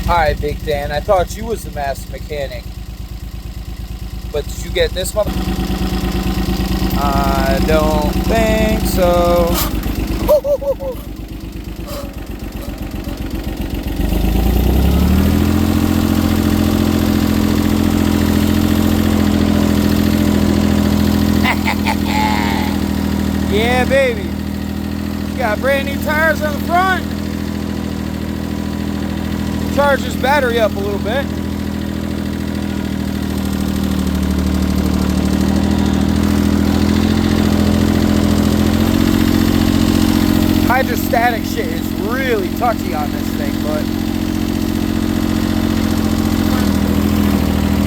Alright, Big Dan, I thought you was the master mechanic. But did you get this mother? I don't think so. Yeah, baby. You got brand new tires on the front. Charge this battery up a little bit. Hydrostatic shit is really touchy on this thing, but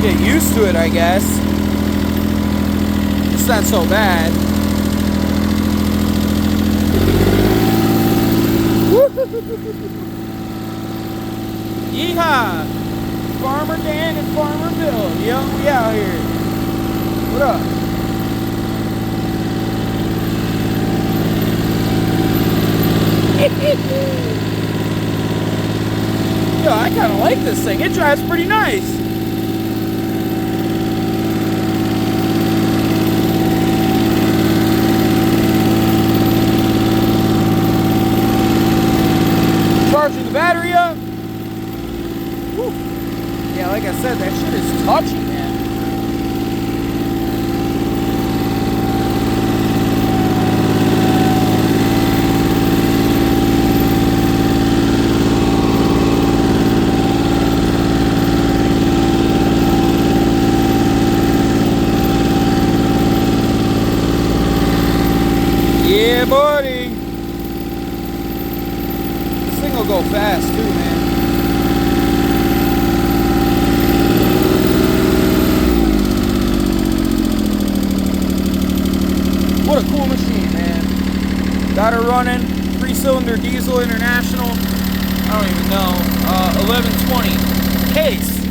get used to it, I guess. It's not so bad. Yeehaw! Farmer Dan and Farmer Bill. Yo, we out here. What up? Yo, I kind of like this thing. It drives pretty nice. Charging the battery up. Whew. Yeah, like I said, that shit is touchy, man. Yeah, buddy. This thing will go fast too, man. What a cool machine, man. Got her running, 3-cylinder diesel international. I don't even know. 1120 case.